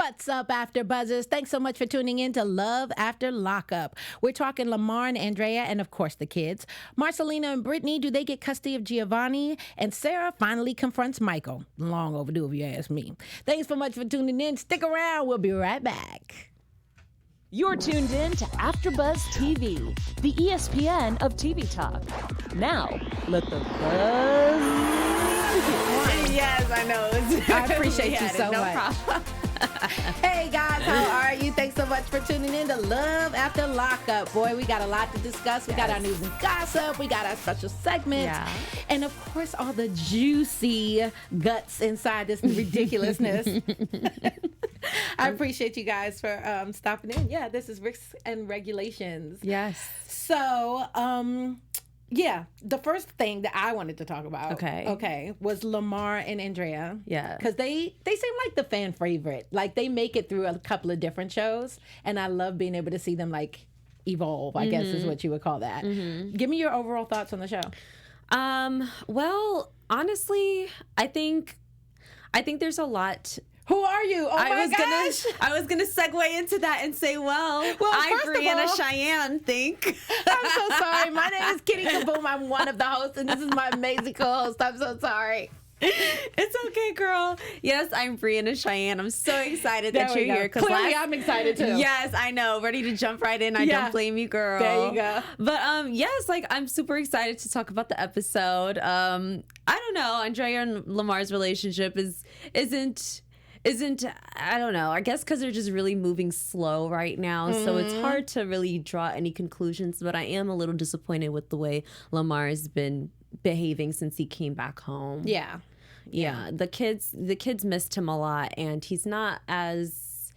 What's up, AfterBuzzers? Thanks so much for tuning in to Love After Lockup. We're talking Lamar and Andrea and, of course, the kids. Marcelino and Britney, do they get custody of Giovanni? And Sarah finally confronts Michael. Long overdue, if you ask me. Thanks so much for tuning in. Stick around. We'll be right back. You're tuned in to AfterBuzz TV, the ESPN of TV talk. Now, let the buzz begin. Yes, I know. I appreciate you so much. No problem. Hey guys, how are you? Thanks so much for tuning in to Love After Lockup. Boy, we got a lot to discuss. We got our news and gossip. We got our special segments. Yeah. And of course, all the juicy guts inside this ridiculousness. I appreciate you guys for stopping in. Yeah, this is Risks and Regulations. Yes. So, yeah, the first thing that I wanted to talk about, was Lamar and Andrea. Yeah. Because they seem like the fan favorite. Like, they make it through a couple of different shows, and I love being able to see them, like, evolve, I guess is what you would call that. Give me your overall thoughts on the show. Well, honestly, I think there's a lot. Who are you? Oh my gosh. I was gonna segue into that and say, I, Brianna, Chianne, think. I'm so sorry. My name is Kittie KaBoom. I'm one of the hosts, and this is my amazing co-host. I'm so sorry. It's okay, girl. Yes, I'm Brianna Chianne. I'm so excited that you're here. Clearly, I'm excited too. Yes, I know. Ready to jump right in. I don't blame you, girl. There you go. But yes, like I'm super excited to talk about the episode. I don't know. Andrea and Lamar's relationship isn't I don't know, I guess because they're just really moving slow right now, so it's hard to really draw any conclusions, but I am a little disappointed with the way Lamar has been behaving since he came back home. Yeah. The kids missed him a lot, and he's not as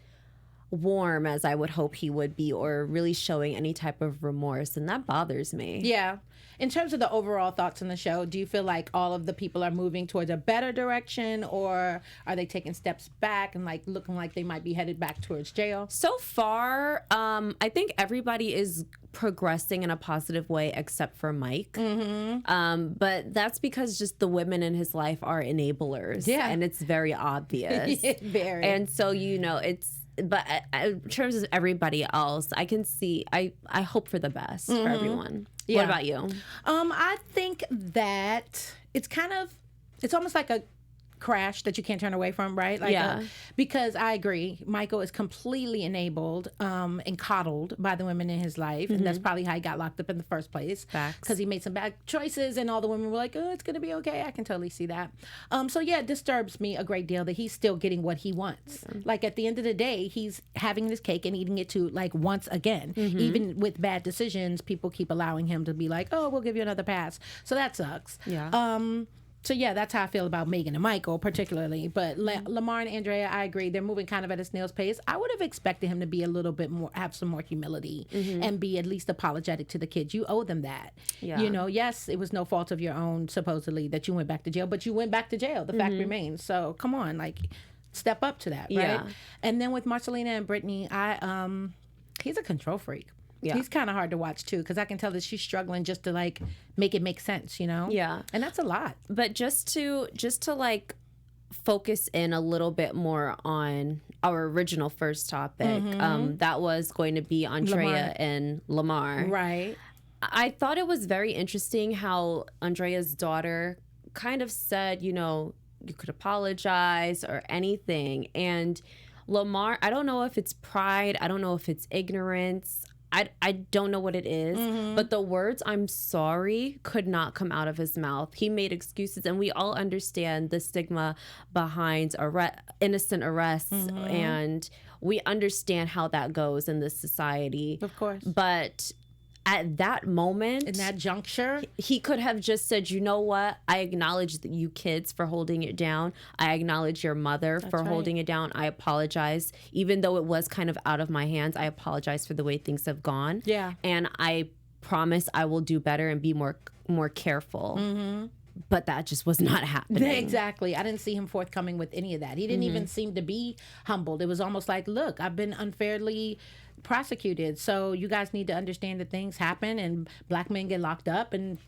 warm as I would hope he would be, or really showing any type of remorse, and that bothers me. Yeah. In terms of the overall thoughts on the show, do you feel like all of the people are moving towards a better direction, or are they taking steps back and like looking like they might be headed back towards jail? So far, I think everybody is progressing in a positive way except for Mike. But that's because just the women in his life are enablers. Yeah. And it's very obvious. Very. And so, but in terms of everybody else, I can see, I hope for the best for everyone. Yeah. What about you? I think that it's almost like a crash that you can't turn away from, right? Like because I agree, Michael is completely enabled and coddled by the women in his life, and that's probably how he got locked up in the first place. Because he made some bad choices, and all the women were like, "Oh, it's gonna be okay." I can totally see that. So yeah, it disturbs me a great deal that he's still getting what he wants. Like at the end of the day, he's having his cake and eating it too, like once again. Even with bad decisions, people keep allowing him to be like, "Oh, we'll give you another pass." So that sucks. Yeah. So yeah, that's how I feel about Megan and Michael particularly. But Lamar and Andrea, I agree, they're moving kind of at a snail's pace. I would have expected him to be a little bit more, have some more humility, and be at least apologetic to the kids. You owe them that. Yeah. Yes, it was no fault of your own, supposedly, that you went back to jail, but you went back to jail. The fact remains. So come on, like, step up to that, right? Yeah. And then with Marcelina and Britney, he's a control freak. Yeah. He's kind of hard to watch too, because I can tell that she's struggling just to like make it make sense, Yeah. And that's a lot. But just to like focus in a little bit more on our original first topic, that was going to be Andrea and Lamar. Right. I thought it was very interesting how Andrea's daughter kind of said, you could apologize or anything. And Lamar, I don't know if it's pride. I don't know if it's ignorance. I don't know what it is, but the words "I'm sorry" could not come out of his mouth. He made excuses, and we all understand the stigma behind innocent arrests, and we understand how that goes in this society. Of course. But at that moment, in that juncture, he could have just said, "You know what? I acknowledge you kids for holding it down. I acknowledge your mother for holding it down. I apologize. Even though it was kind of out of my hands, I apologize for the way things have gone. Yeah. And I promise I will do better and be more careful." But that just was not happening. Exactly. I didn't see him forthcoming with any of that. He didn't even seem to be humbled. It was almost like, look, I've been unfairly prosecuted, so you guys need to understand that things happen and black men get locked up, and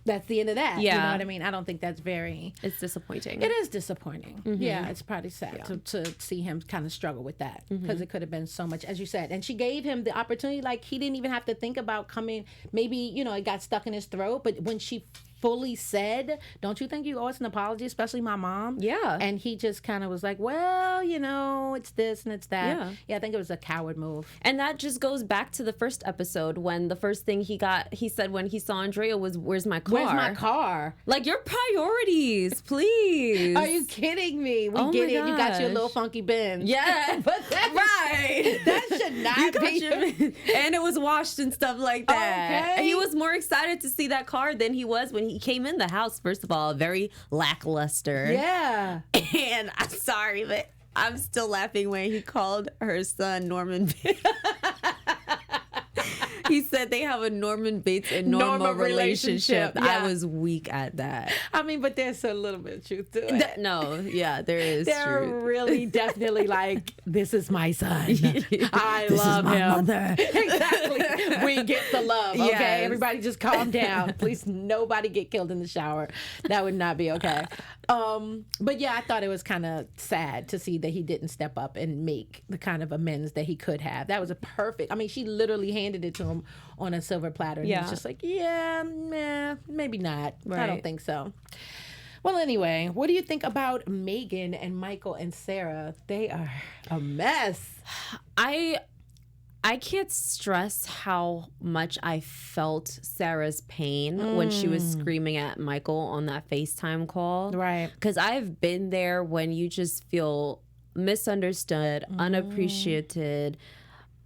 that's the end of that. Yeah. You know what I mean? I don't think that's very... It's disappointing. It is disappointing. Yeah, it's probably sad to see him kind of struggle with that, because it could have been so much, as you said. And she gave him the opportunity, like he didn't even have to think about coming. Maybe, you know, it got stuck in his throat, but when she fully said, don't you think you owe us an apology, especially my mom? Yeah. And he just kind of was like, well, you know, it's this and it's that. Yeah, I think it was a coward move. And that just goes back to the first episode, when the first thing he said when he saw Andrea was, where's my car? Where's my car? Like, your priorities, please. Are you kidding me? We get it. You got your little funky Benz. Yeah. But that, right. That should not be. And it was washed and stuff like that. Okay. He was more excited to see that car than he was when he came in the house. First of all, very lackluster. Yeah. And I'm sorry, but I'm still laughing when he called her son Norman. He said they have a Norman Bates and normal relationship. Yeah. I was weak at that. I mean, but there's a little bit of truth to it. There is They're truth. really definitely like, this is my son. I This love is my him. mother. Exactly. We get the love, okay? Yes. Everybody just calm down. Please, nobody get killed in the shower. That would not be okay. But yeah, I thought it was kind of sad to see that he didn't step up and make the kind of amends that he could have. That was a perfect, I mean, she literally handed it to him on a silver platter. And he was just like, yeah, nah, maybe not. Right. I don't think so. Well, anyway, what do you think about Megan and Michael and Sarah? They are a mess. I can't stress how much I felt Sarah's pain when she was screaming at Michael on that FaceTime call. Right. Because I've been there when you just feel misunderstood, unappreciated.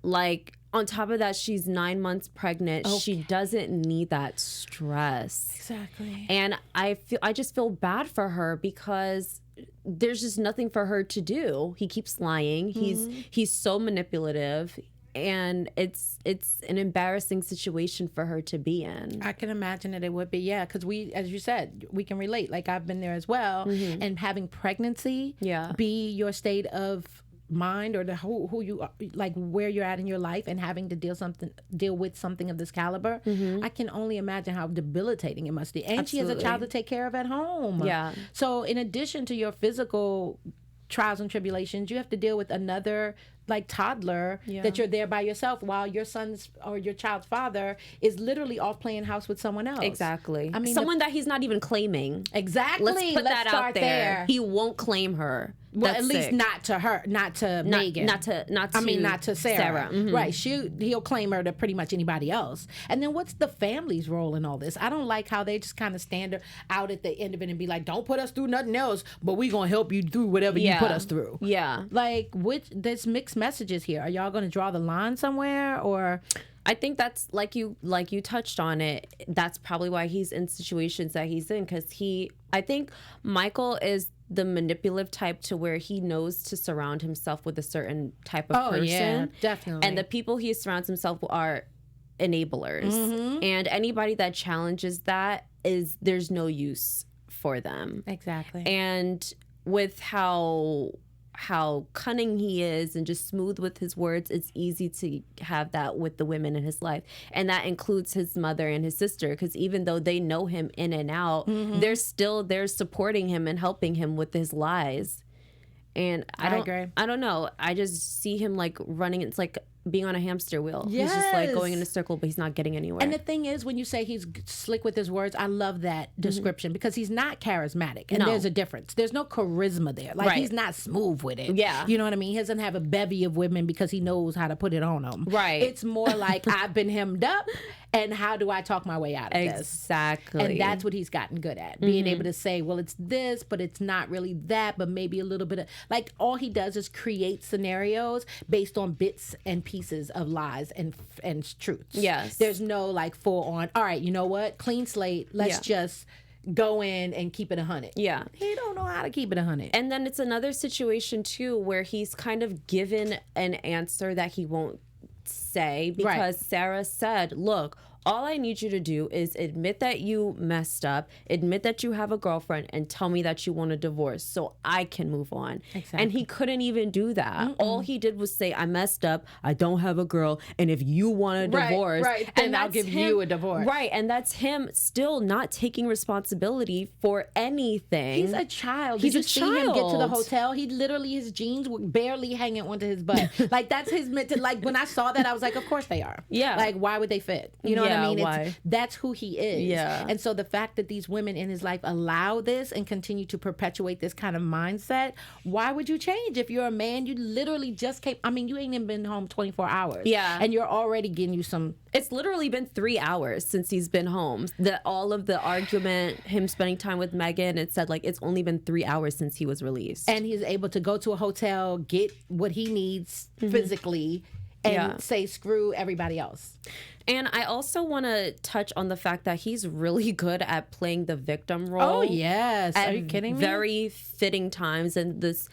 Like, on top of that, she's 9 months pregnant. Okay. She doesn't need that stress. Exactly. And I just feel bad for her, because there's just nothing for her to do. He keeps lying. He's so manipulative. And it's an embarrassing situation for her to be in. I can imagine that it would be, yeah, because we, as you said, we can relate. Like, I've been there as well. And having pregnancy be your state of mind, or the who you are, like where you're at in your life, and having to deal with something of this caliber, I can only imagine how debilitating it must be. And she has a child to take care of at home. Yeah. So in addition to your physical trials and tribulations, you have to deal with another like toddler that you're there by yourself, while your son's or your child's father is literally off playing house with someone else. Exactly. I mean, someone that he's not even claiming. Exactly. Let's put that out there. He won't claim her. Well, That's at least sick. not to her, not to Megan, not to not to Sarah. Mm-hmm. Right? He'll claim her to pretty much anybody else. And then what's the family's role in all this? I don't like how they just kind of stand out at the end of it and be like, "Don't put us through nothing else, but we gonna help you through whatever you put us through." Yeah. Like, there's mixed messages here. Are y'all gonna draw the line somewhere, or? I think that's like you touched on it. That's probably why he's in situations that he's in, because I think Michael is the manipulative type, to where he knows to surround himself with a certain type of person. Yeah, definitely. And the people he surrounds himself with are enablers. And anybody that challenges that there's no use for them. Exactly. And with how cunning he is and just smooth with his words, it's easy to have that with the women in his life. And that includes his mother and his sister, because even though they know him in and out, they're still there supporting him and helping him with his lies. And I agree. I don't know. I just see him like running. It's like being on a hamster wheel. Yes. He's just like going in a circle, but he's not getting anywhere. And the thing is, when you say he's slick with his words, I love that description, because he's not charismatic. And there's a difference. There's no charisma there. Like, he's not smooth with it. Yeah. You know what I mean? He doesn't have a bevy of women because he knows how to put it on them. Right. It's more like, I've been hemmed up, and how do I talk my way out of this? Exactly. And that's what he's gotten good at. Being able to say, well, it's this, but it's not really that, but maybe a little bit of, like, all he does is create scenarios based on bits and pieces of lies and truths. Yes. There's no like full on, all right, you know what? Clean slate. Let's just go in and keep it 100. Yeah. He don't know how to keep it 100. And then it's another situation too, where he's kind of given an answer that he won't say, because Sarah said, look, all I need you to do is admit that you messed up, admit that you have a girlfriend, and tell me that you want a divorce so I can move on. Exactly. And he couldn't even do that. All he did was say, I messed up, I don't have a girl, and if you want a divorce, then I'll give you a divorce. Right, and that's him still not taking responsibility for anything. He's a child. He's Did you a see him get to the child. hotel? He literally, his jeans were barely hanging onto his butt. Like, that's his mental. Like, when I saw that, I was like, of course they are. Yeah. Like, why would they fit? You know what I mean? Why? That's who he is. Yeah. And so the fact that these women in his life allow this and continue to perpetuate this kind of mindset, why would you change? If you're a man, you literally just came. I mean, you ain't even been home 24 hours. Yeah. And you're already getting you some. It's literally been 3 hours since he's been home. All of the argument, him spending time with Megan, it said like it's only been 3 hours since he was released. And he's able to go to a hotel, get what he needs physically, and say screw everybody else. And I also want to touch on the fact that he's really good at playing the victim role. Oh, yes. Are you kidding me? Very fitting times. And this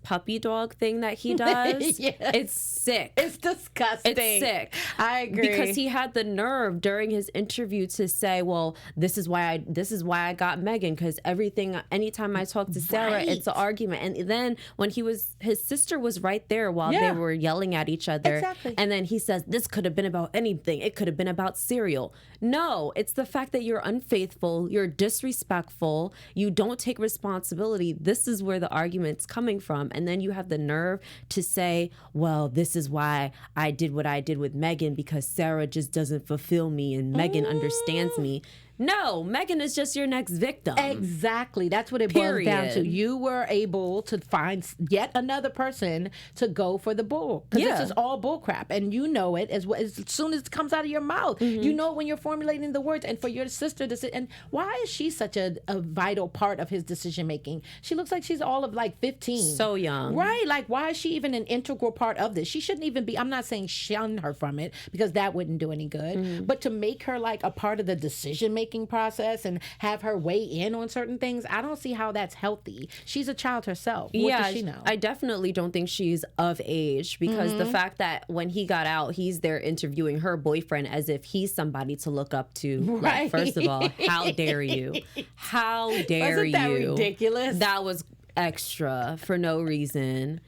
puppy dog thing that he does, Yes. it's sick. It's disgusting. It's sick. I agree. Because he had the nerve during his interview to say, well, this is why I got Megan, because anytime I talk to Sarah, it's an argument. And then when his sister was right there while they were yelling at each other. Exactly. And then he says, this could have been about anything. It could have been about cereal. No, it's the fact that you're unfaithful, you're disrespectful, you don't take responsibility. This is where the argument's coming from. And then you have the nerve to say, well, this is why I did what I did with Megan, because Sarah just doesn't fulfill me and Megan understands me. No, Megan is just your next victim. Exactly. That's what it boils down to. Period. You were able to find yet another person to go for the bull. Because this is all bull crap. And you know it as soon as it comes out of your mouth. You know when you're formulating the words. And for your sister to sit, and why is she such a vital part of his decision making? She looks like she's all of like 15. So young. Right. Like, why is she even an integral part of this? She shouldn't even be. I'm not saying shun her from it, because that wouldn't do any good. But to make her like a part of the decision making process and have her weigh in on certain things, I don't see how that's healthy. She's a child herself. What does she know? I definitely don't think she's of age, because the fact that when he got out, he's there interviewing her boyfriend as if he's somebody to look up to. Right. Like, first of all, how dare you? How dare Wasn't that you? ridiculous? That was extra for no reason.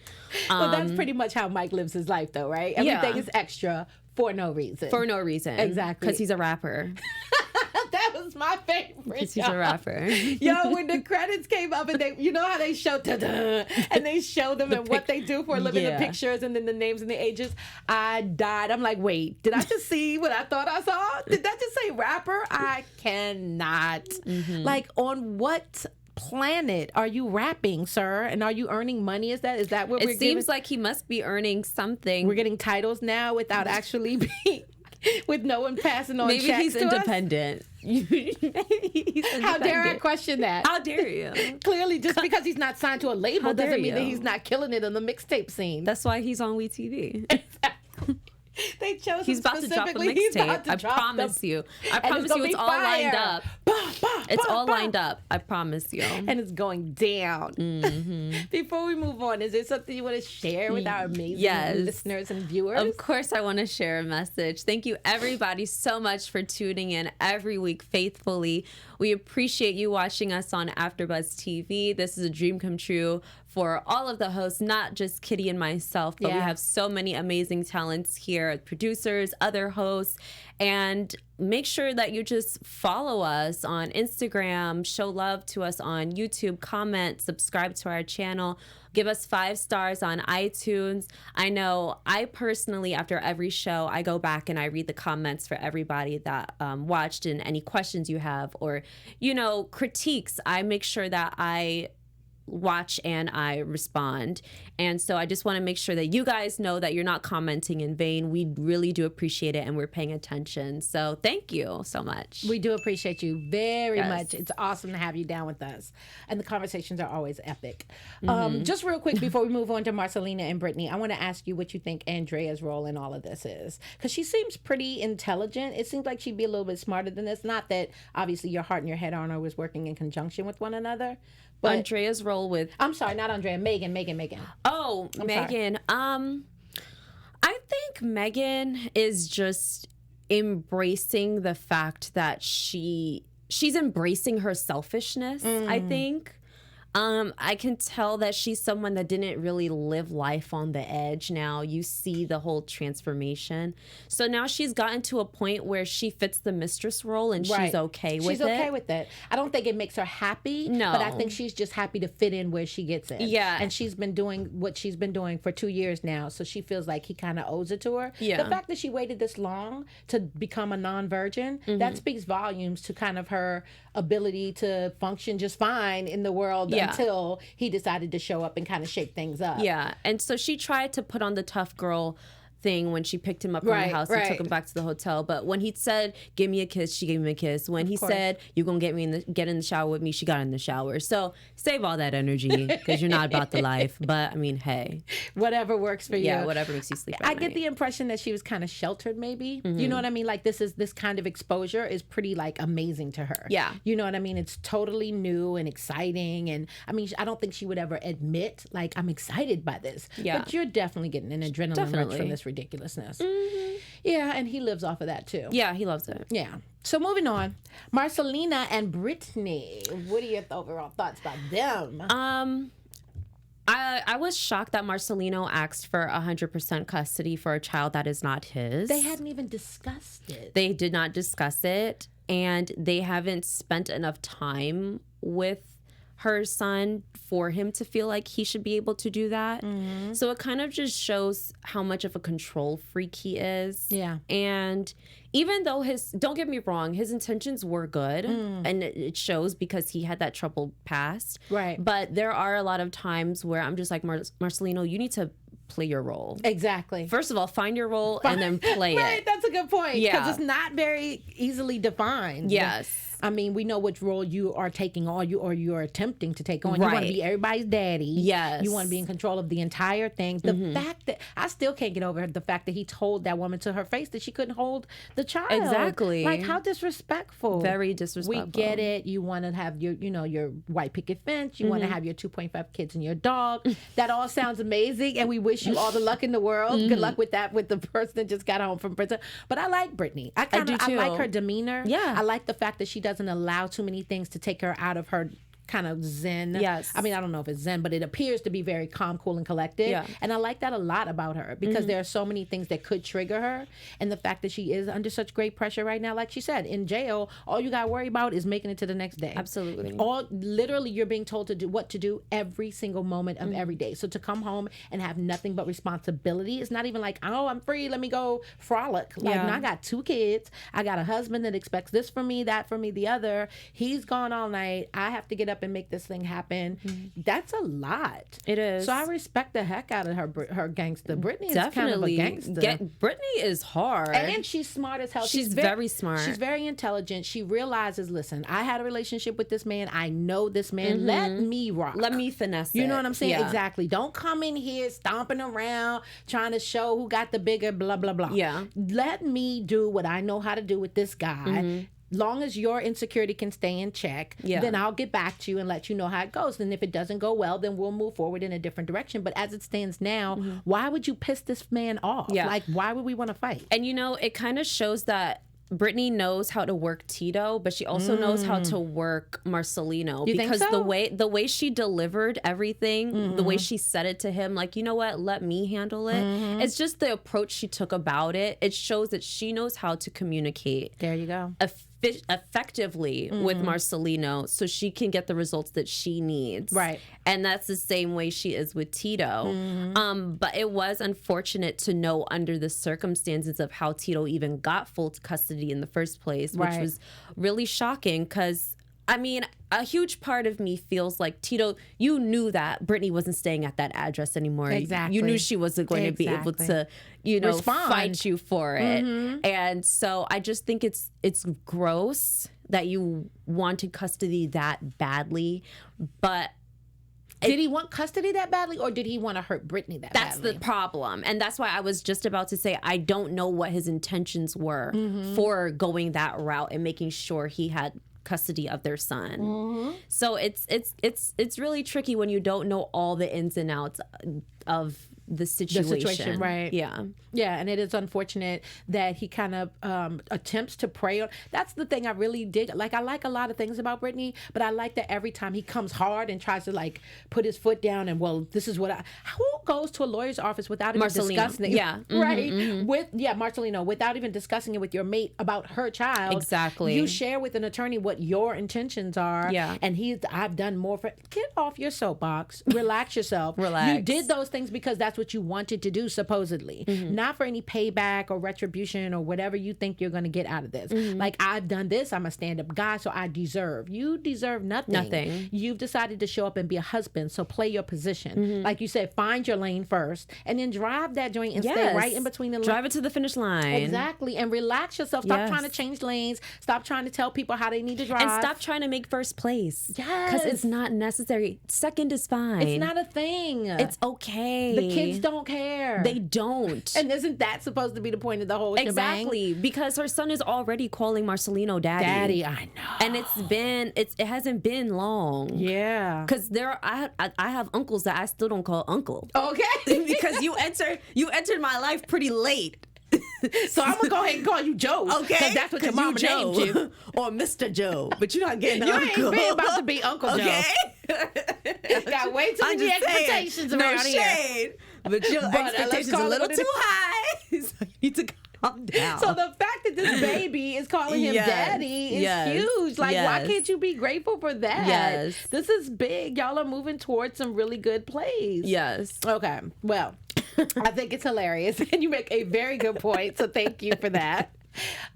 Well, that's pretty much how Mike lives his life, though, right? Everything is extra for no reason. For no reason. Exactly. Because he's a rapper. That was my favorite. Because he's a rapper. Yo, when the credits came up and they, you know how they show and they show them and what they do for a living, the pictures and then the names and the ages, I died. I'm like, wait, did I just see what I thought I saw? Did that just say rapper? I cannot. Like, on what planet are you rapping, sir? And are you earning money? Is that what we're It seems like he must be earning something. We're getting titles now without actually being, with no one passing on Maybe checks he's to us? independent. Maybe he's independent. How dare I question that? How dare you? Clearly, just because he's not signed to a label How dare doesn't mean that you? he's not killing it on the mixtape scene. That's why he's on WeTV. They chose He's him about to drop a specifically. He's about mixtape. to I drop promise them. you. I And promise gonna you, it's be all fire. lined up. It's all lined up. I promise you. And it's going down. Before we move on, is there something you want to share with our amazing listeners and viewers? Of course, I want to share a message. Thank you, everybody, so much for tuning in every week faithfully. We appreciate you watching us on AfterBuzz TV. This is a dream come true for all of the hosts, not just Kittie and myself, but we have so many amazing talents here, producers, other hosts, and make sure that you just follow us on Instagram, show love to us on YouTube, comment, subscribe to our channel, give us 5 stars on iTunes. I know I personally, after every show, I go back and I read the comments for everybody that watched, and any questions you have or, critiques. I make sure that I watch and I respond. And so I just want to make sure that you guys know that you're not commenting in vain. We really do appreciate it and we're paying attention. So thank you so much. We do appreciate you very much. It's awesome to have you down with us. And the conversations are always epic. Just real quick before we move on to Marcelino and Britney, I want to ask you what you think Andrea's role in all of this is. Because she seems pretty intelligent. It seems like she'd be a little bit smarter than this. Not that obviously your heart and your head aren't always working in conjunction with one another. But Andrea's role with... I'm sorry, not Andrea. Megan. Oh, Megan. I think Megan is just embracing the fact that she's embracing her selfishness, I think. I can tell that she's someone that didn't really live life on the edge. Now you see the whole transformation. So now she's gotten to a point where she fits the mistress role and she's okay with it. She's okay with it. I don't think it makes her happy. No. But I think she's just happy to fit in where she gets in. Yeah. And she's been doing what she's been doing for 2 years now. So she feels like he kind of owes it to her. Yeah. The fact that she waited this long to become a non-virgin, that speaks volumes to kind of her ability to function just fine in the world until he decided to show up and kind of shake things up. Yeah. And so she tried to put on the tough girl thing when she picked him up from the house and took him back to the hotel. But when he said, give me a kiss, she gave him a kiss. When he said, you're going to get in the shower with me, she got in the shower. So save all that energy because you're not about the life. But I mean, hey. Whatever works for you. Yeah, whatever makes you sleep at night. Get the impression that she was kind of sheltered maybe. You know what I mean? Like this kind of exposure is pretty like amazing to her. Yeah. You know what I mean? It's totally new and exciting. And I mean, I don't think she would ever admit like, I'm excited by this. Yeah. But you're definitely getting an adrenaline rush from this ridiculousness. Yeah, and he lives off of that too. Yeah, he loves it. Yeah. So moving on, Marcelino and Britney. What are your overall thoughts about them? I was shocked that Marcelino asked for 100% custody for a child that is not his. They hadn't even discussed it. They did not discuss it, and they haven't spent enough time with her son for him to feel like he should be able to do that. So it kind of just shows how much of a control freak he is. Yeah. And even though don't get me wrong, his intentions were good and it shows because he had that troubled past. Right. But there are a lot of times where I'm just like, Marcelino, you need to play your role. Exactly. First of all, find your role and then play Right, it. that's a good point. Yeah. Because it's not very easily defined. Yes. I mean, we know which role you are taking on, you are attempting to take on. You want to Right. be everybody's daddy. Yes. You want to be in control of the entire thing. The fact that I still can't get over the fact that he told that woman to her face that she couldn't hold the child. Exactly. Like how disrespectful. Very disrespectful. We get it. You want to have your white picket fence. You want to have your 2.5 kids and your dog. That all sounds amazing, and we wish you all the luck in the world. Good luck with that with the person that just got home from prison. But I like Britney. I do too. like her demeanor. Yeah. I like the fact that she doesn't allow too many things to take her out of her kind of zen. Yes. I mean, I don't know if it's zen, but it appears to be very calm, cool, and collected. Yeah. And I like that a lot about her because there are so many things that could trigger her. And the fact that she is under such great pressure right now, like she said, in jail, all you got to worry about is making it to the next day. Absolutely. Literally, you're being told to do what to do every single moment of every day. So to come home and have nothing but responsibility, it's not even like, oh, I'm free, let me go frolic. Like, Yeah. no, I got 2 kids. I got a husband that expects this from me, that from me, the other. He's gone all night. I have to get up and make this thing happen. That's a lot. It is. So I respect the heck out of her gangster. Britney Definitely. is kind of a gangster. Britney is hard. And she's smart as hell. She's very smart. She's very intelligent. She realizes, listen, I had a relationship with this man. I know this man. Let me rock. Let me finesse You know it. what I'm saying? Yeah. Exactly. Don't come in here stomping around trying to show who got the bigger blah, blah, blah. Yeah. Let me do what I know how to do with this guy. Long as your insecurity can stay in check, then I'll get back to you and let you know how it goes. And if it doesn't go well, then we'll move forward in a different direction. But as it stands now, why would you piss this man off? Yeah. Like, why would we want to fight? And it kind of shows that Britney knows how to work Tito, but she also knows how to work Marcelino. You think because so? the way she delivered everything, the way she said it to him, like, you know what, let me handle it. It's just the approach she took about it. It shows that she knows how to communicate There you go. effectively with Marcelino so she can get the results that she needs. Right. And that's the same way she is with Tito. But it was unfortunate to know under the circumstances of how Tito even got full custody in the first place, which Right. was really shocking because, I mean, a huge part of me feels like, Tito, you knew that Britney wasn't staying at that address anymore. Exactly. You knew she wasn't going to be able to, Respond. fight you for it. And so I just think it's gross that you wanted custody that badly. But Did he want custody that badly, or did he want to hurt Britney that that's badly? the problem. And that's why I was just about to say, I don't know what his intentions were for going that route and making sure he had custody of their son. So it's really tricky when you don't know all the ins and outs of the situation. Right? Yeah. Yeah, and it is unfortunate that he kind of attempts to prey on. That's the thing I really dig. Like, I like a lot of things about Britney, but I like that every time he comes hard and tries to like put his foot down and, well, this is what who goes to a lawyer's office without even discussing it? Yeah. Right. Marcelino, without even discussing it with your mate about her child. Exactly. You share with an attorney what your intentions are. Yeah. And I've done more for. Get off your soapbox. Relax yourself. Relax. You did those things because that's what you wanted to do, supposedly. Not for any payback or retribution or whatever you think you're going to get out of this. Like, I've done this. I'm a stand-up guy, so I deserve. You deserve nothing. You've decided to show up and be a husband, so play your position. Like you said, find your lane first, and then drive that joint and stay right in between the lanes. Drive it to the finish line. Exactly. And relax yourself. Stop trying to change lanes. Stop trying to tell people how they need to drive. And stop trying to make first place. Yes. Because it's not necessary. Second is fine. It's not a thing. It's okay. The kids don't care. They don't. And isn't that supposed to be the point of the whole shebang? Exactly. Because her son is already calling Marcelino daddy. Daddy, I know. And it hasn't been long. Yeah. Because I have uncles that I still don't call uncle. Okay. Because you entered my life pretty late. So I'm gonna go ahead and call you Joe. Okay. Because that's what your mama named you. Or Mr. Joe. But you're not getting You uncle. ain't been about to be Uncle Okay. Joe. Got way too many expectations around no here. Shade, but your expectations are a little too high. So you need to calm down. So the fact that this baby is calling him daddy is huge. Like, why can't you be grateful for that? Yes. This is big. Y'all are moving towards some really good plays. Yes. Okay. Well, I think it's hilarious. And you make a very good point. So thank you for that.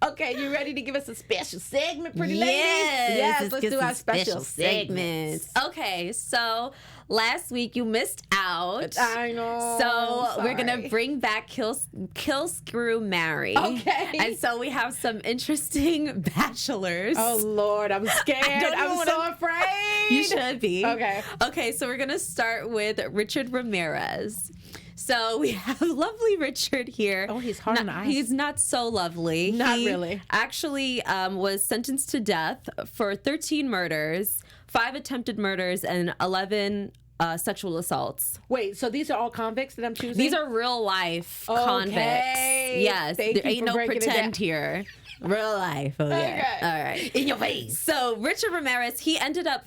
Okay, you ready to give us a special segment, pretty ladies? Yes, let's do our special segments. Okay, so last week you missed out. I know. So we're gonna bring back Kill, Screw, Marry. Okay. And so we have some interesting bachelors. Oh Lord, I'm scared. I'm so afraid. You should be. Okay. Okay, so we're gonna start with Richard Ramirez. So we have lovely Richard here. Oh, he's hard on the eyes. He's not so lovely. Not he really. Actually was sentenced to death for 13 murders, 5 attempted murders, and 11 sexual assaults. Wait, so these are all convicts that I'm choosing? These are real life convicts. Yes, there ain't no pretend here. Real life. Oh, yeah. Okay. All right. In your face. So Richard Ramirez, he ended up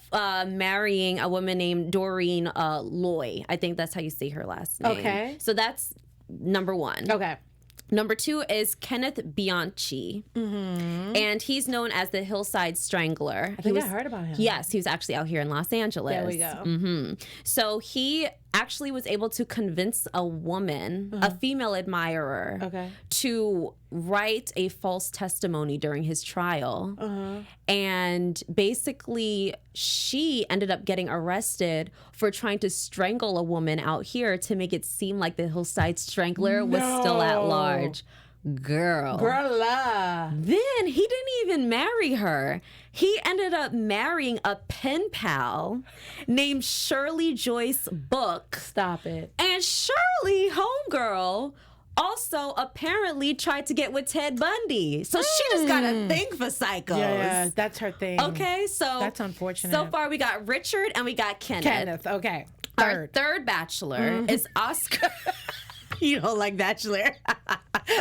marrying a woman named Doreen Loy. I think that's how you say her last name. Okay. So that's number 1. Okay. Number 2 is Kenneth Bianchi, and he's known as the Hillside Strangler. I think I heard about him. Yes, he was actually out here in Los Angeles. There we go. So he actually was able to convince a woman, a female admirer, to write a false testimony during his trial. And basically, she ended up getting arrested for trying to strangle a woman out here to make it seem like the Hillside Strangler was still at large. Girl. Then he didn't even marry her. He ended up marrying a pen pal named Shirley Joyce Book. Stop it. And Shirley, homegirl, also apparently tried to get with Ted Bundy. So she just got a thing for psychos. Yeah, that's her thing. Okay, so that's unfortunate. So far we got Richard and we got Kenneth. Okay. Our third bachelor is Oscar. You don't like Bachelor.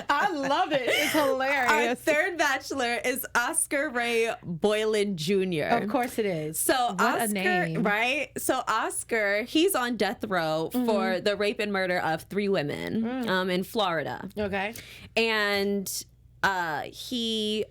I love it. It's hilarious. Our third bachelor is Oscar Ray Boylan Jr. Of course it is. So what Oscar, a name. right? So Oscar, he's on death row for the rape and murder of 3 women in Florida. Okay. And he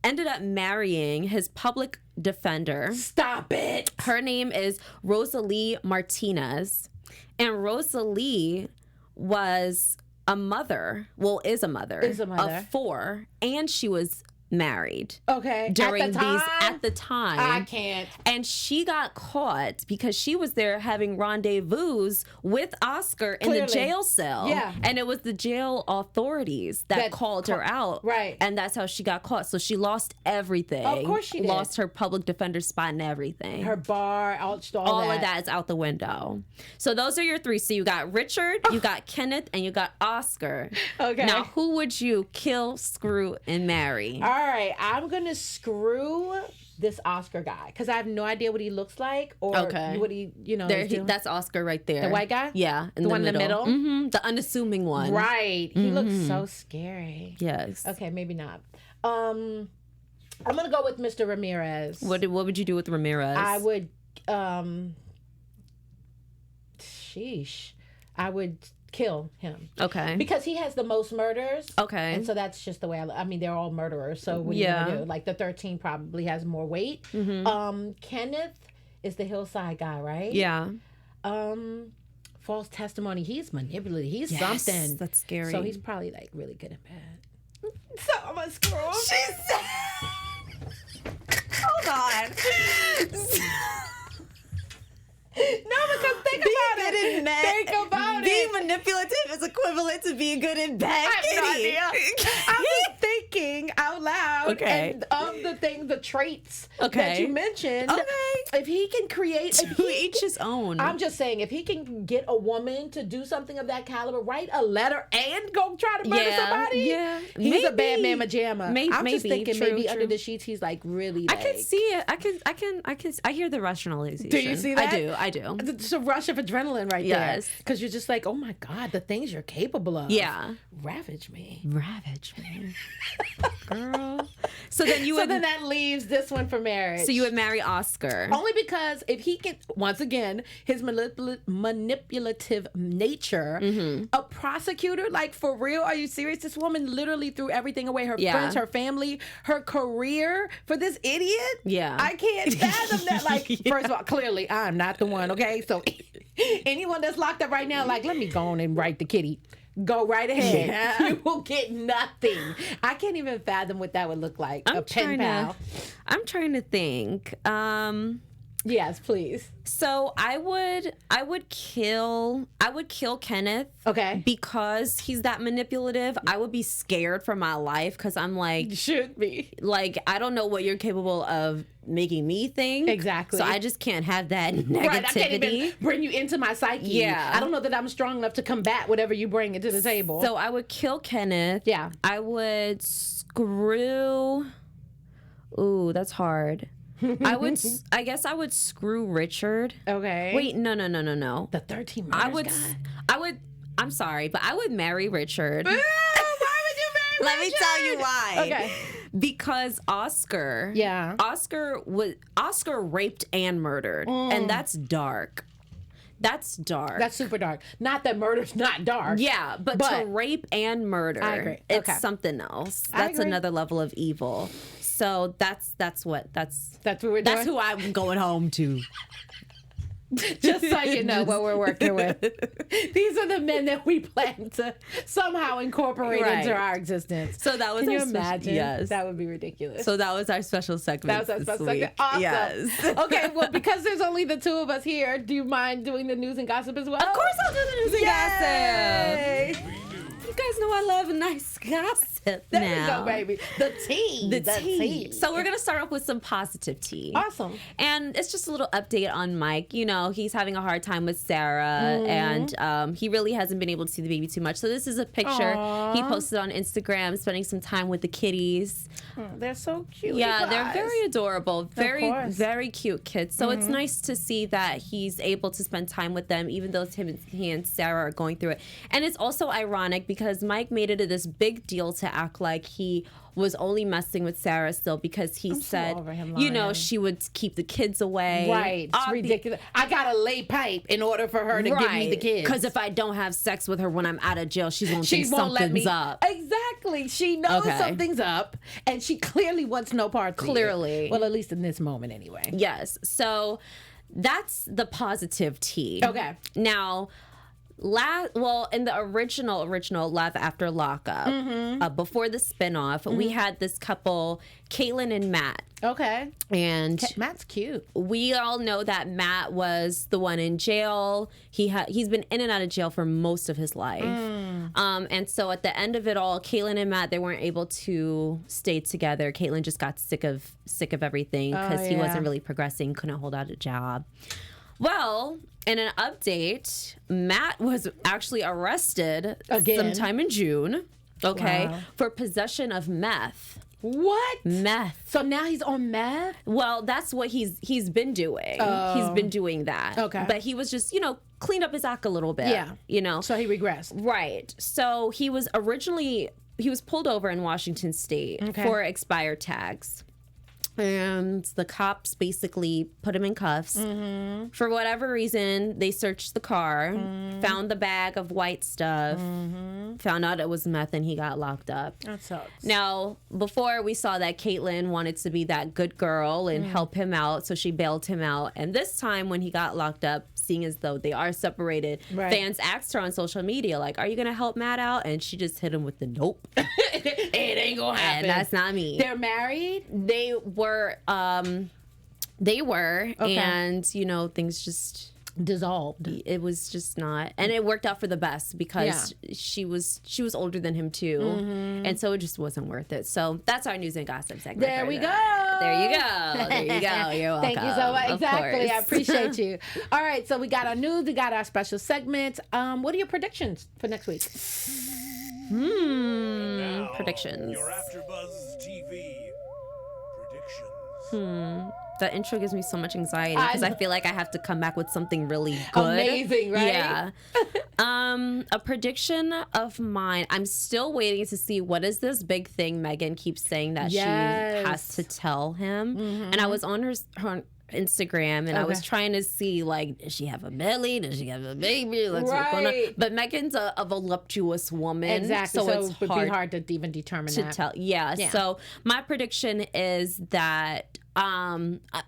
ended up marrying his public defender. Stop it. Her name is Rosalie Martinez. And Rosalie was a mother, is a mother of 4, and she was married. Okay. During at the time. I can't. And she got caught because she was there having rendezvous with Oscar in the jail cell. Yeah. And it was the jail authorities that called her out. Right. And that's how she got caught. So she lost everything. Of course she did. Lost her public defender spot and everything. Her bar, all of that is out the window. So those are your 3. So you got Richard, you got Kenneth, and you got Oscar. Okay. Now, who would you kill, screw, and marry? All right, I'm gonna screw this Oscar guy because I have no idea what he looks like or what he, is doing. That's Oscar right there. The white guy? Yeah, the one in the middle. Mm-hmm. The unassuming one. Right. He looks so scary. Yes. Okay, maybe not. I'm gonna go with Mr. Ramirez. What would you do with Ramirez? I would. I would kill him. Okay. Because he has the most murders. Okay. And so that's just the way I mean, they're all murderers. So what are you going to do? Like the 13 probably has more weight. Mm-hmm. Kenneth is the hillside guy, right? Yeah. False testimony. He's manipulative. He's something. That's scary. So he's probably like really good at bed. So I'm going to screw him. Hold on. No, because think about it. Think about it. Being manipulative is equivalent to being good in bed. I have no idea. I'm just thinking out loud. Okay. And of the traits that Okay. you mentioned. Okay. If he can create, To each his own. I'm just saying, if he can get a woman to do something of that caliber, write a letter and go try to murder somebody. Yeah. He's a bad Maybe. mamma jamma. Maybe. I'm just thinking True, maybe true. under the sheets he's like really. I can see it. I hear the rationalization. Do you see that? I do. It's a rush of adrenaline right Yes. there. Because you're just like, oh my God, the things you're capable of. Yeah. Ravage me. Ravage me. Girl. So then you would. So then that leaves this one for marriage. So you would marry Oscar. Only because if he can, once again, his manipulative nature, a prosecutor, like for real, are you serious? This woman literally threw everything away, her friends, her family, her career for this idiot? Yeah. I can't fathom that. Like, first of all, clearly I'm not the one, okay? So anyone that's locked up right now, like, let me go on and write the Kittie. Go right ahead. Yeah. You will get nothing. I can't even fathom what that would look like. I'm a pen pal. trying to think. Yes, please. So I would kill Kenneth. Okay. Because he's that manipulative. I would be scared for my life because I'm like, Should be. like, I don't know what you're capable of making me think. Exactly. So I just can't have that negativity. Right, I can't even bring you into my psyche. Yeah. I don't know that I'm strong enough to combat whatever you bring into the table. So I would kill Kenneth. Yeah. I would screw. Ooh, that's hard. I guess I would screw Richard. Okay. Wait, no. The 13 murders guy. I'm sorry, but I would marry Richard. Why would you marry Let me tell you why. Okay. Because Oscar. Yeah. Oscar raped and murdered, and that's dark. That's dark. That's super dark. Not that murder's not dark. Yeah, but to rape and murder, I agree. it's Okay. something else. I That's agree. another level of evil. So that's what we're doing. that's who I'm going home to. Just so you know what we're working with. These are the men that we plan to somehow incorporate Right. into our existence. So that was Can you our imagine? Yes. That would be ridiculous. So that was our special segment. That was our this special week. segment. Awesome. Yes. Okay, well, because there's only the two of us here, do you mind doing the news and gossip as well? Of course I'll do the news and Yay! gossip. You guys know I love a nice gossip There now. we go, baby. The tea. The tea. So we're going to start off with some positive tea. Awesome. And it's just a little update on Mike. You know, he's having a hard time with Sarah, and he really hasn't been able to see the baby too much. So this is a picture he posted on Instagram, spending some time with the kitties. They're so cute. Yeah, you they're guys. very adorable. Very, course. very cute kids. So it's nice to see that he's able to spend time with them, even though he and Sarah are going through it. And it's also ironic because Mike made it this big deal to act like he was only messing with Sarah still because he said, over him, you know, Lauren. she would keep the kids away. Right. It's ridiculous. I got to lay pipe in order for her to give me the kids. Because if I don't have sex with her when I'm out of jail, she won't think won't let something's me. up. Exactly. She knows Okay. something's up, and she clearly wants no part. Clearly. Well, at least in this moment, anyway. Yes. So that's the positive tea. Okay. Now, in the original Live After Lockup, before the spinoff, we had this couple, Caitlin and Matt. Okay. And Matt's cute. we all know that Matt was the one in jail. He's been in and out of jail for most of his life. And so at the end of it all, Caitlin and Matt, they weren't able to stay together. Caitlin just got sick of everything because he wasn't really progressing, couldn't hold out a job. Well, in an update, Matt was actually arrested Again? sometime in June, okay, Wow. for possession of meth. What? Meth. So now he's on meth? Well, that's what he's been doing. He's been doing that. Okay. But he was just, cleaned up his act a little bit. Yeah. So he regressed. Right. So he was pulled over in Washington State for expired tags. And the cops basically put him in cuffs. For whatever reason, they searched the car, found the bag of white stuff, found out it was meth, and he got locked up. That sucks. Now, before we saw that Caitlyn wanted to be that good girl and help him out, so she bailed him out. And this time when he got locked up, seeing as though they are separated, fans asked her on social media, like, are you going to help Matt out? And she just hit him with the nope. It ain't going to happen. And that's not me. They're married? They were, and, things just dissolved. It was just not, and it worked out for the best because she was older than him too, and so it just wasn't worth it. So that's our news and gossip segment. There we go. There you go. There you go. You're welcome. Thank you so much. Exactly. I appreciate you. All right, so we got our news, we got our special segment. What are your predictions for next week? Predictions. Your AfterBuzz TV predictions. That intro gives me so much anxiety because I feel like I have to come back with something really good. Amazing, right? Yeah. A prediction of mine. I'm still waiting to see what is this big thing Megan keeps saying that she has to tell him. And I was on her Instagram and I was trying to see, like, does she have a belly? Does she have a baby? What's going on? But Megan's a voluptuous woman. Exactly. So it's it would be hard to even determine to that. tell. Yeah. So my prediction is that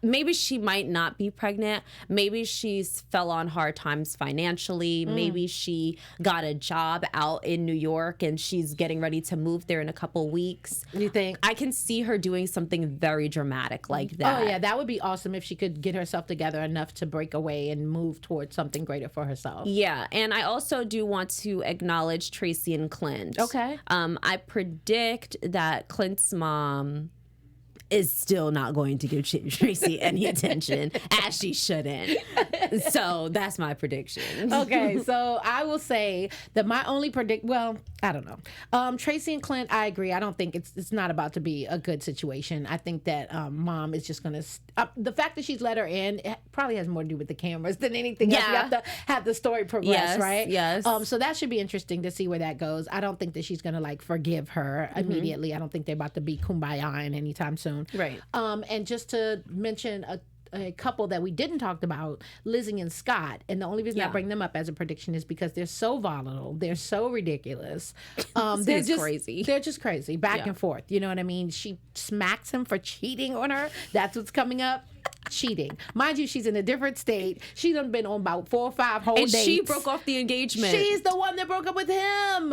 maybe she might not be pregnant. Maybe she's fell on hard times financially. Maybe she got a job out in New York and she's getting ready to move there in a couple weeks. You think? I can see her doing something very dramatic like that. Oh, yeah. That would be awesome if she could get herself together enough to break away and move towards something greater for herself. Yeah. And I also do want to acknowledge Tracy and Clint. Okay. I predict that Clint's mom is still not going to give Tracy any attention, as she shouldn't. So that's my prediction. Okay, so I will say that my only I don't know. Tracy and Clint, I agree. I don't think it's not about to be a good situation. I think that mom is just going to... the fact that she's let her in, it probably has more to do with the cameras than anything else. You have to have the story progress, right? Yes. So that should be interesting to see where that goes. I don't think that she's going to, forgive her immediately. I don't think they're about to be kumbaya anytime soon. Right. And just to mention a couple that we didn't talk about, Lizzie and Scott. And the only reason I bring them up as a prediction is because they're so volatile. They're so ridiculous. They're just crazy. They're just crazy. Back and forth. You know what I mean? She smacks him for cheating on her. That's what's coming up. Cheating. Mind you, she's in a different state. She done been on about 4 or 5 whole dates. And she broke off the engagement. She's the one that broke up with him.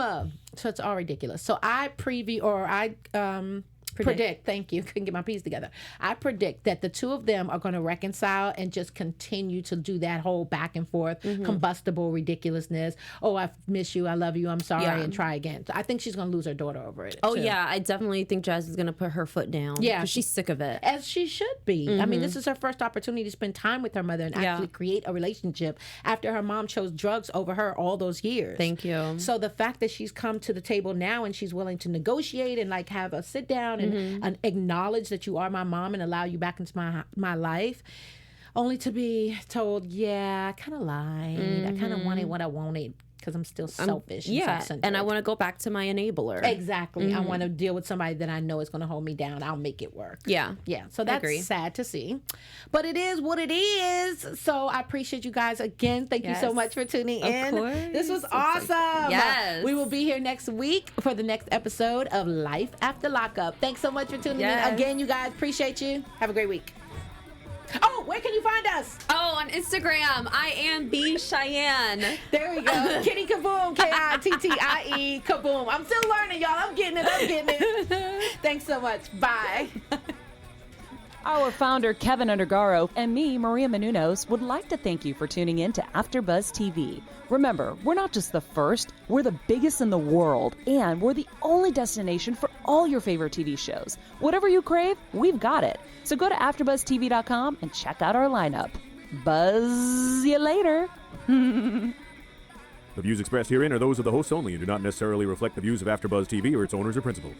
So it's all ridiculous. So I predict, thank you, couldn't get my piece together. I predict that the two of them are going to reconcile and just continue to do that whole back and forth, combustible ridiculousness. Oh, I miss you, I love you, I'm sorry, and try again. So I think she's going to lose her daughter over it. Oh, too. Yeah, I definitely think Jazz is going to put her foot down. Yeah. Because she's sick of it. As she should be. I mean, this is her first opportunity to spend time with her mother and actually create a relationship after her mom chose drugs over her all those years. Thank you. So the fact that she's come to the table now and she's willing to negotiate and have a sit down and acknowledge that you are my mom and allow you back into my life, only to be told, I kind of lied. I kind of wanted what I wanted because I'm still selfish. And I want to go back to my enabler. Exactly. I want to deal with somebody that I know is going to hold me down. I'll make it work. Yeah. So that's sad to see, but it is what it is. So I appreciate you guys again. Thank you so much for tuning in. Of course. This was awesome. Yes. We will be here next week for the next episode of Life After Lockup. Thanks so much for tuning in again, you guys. Appreciate you. Have a great week. Oh, where can you find us? Oh, on Instagram. I am Chianne. There we go. Kittie KaBoom. KITTIE KaBoom. I'm still learning, y'all. I'm getting it. Thanks so much. Bye. Our founder, Keven Undergaro, and me, Maria Menounos, would like to thank you for tuning in to AfterBuzz TV. Remember, we're not just the first, we're the biggest in the world, and we're the only destination for all your favorite TV shows. Whatever you crave, we've got it. So go to AfterBuzzTV.com and check out our lineup. Buzz you later. The views expressed herein are those of the hosts only and do not necessarily reflect the views of AfterBuzz TV or its owners or principals.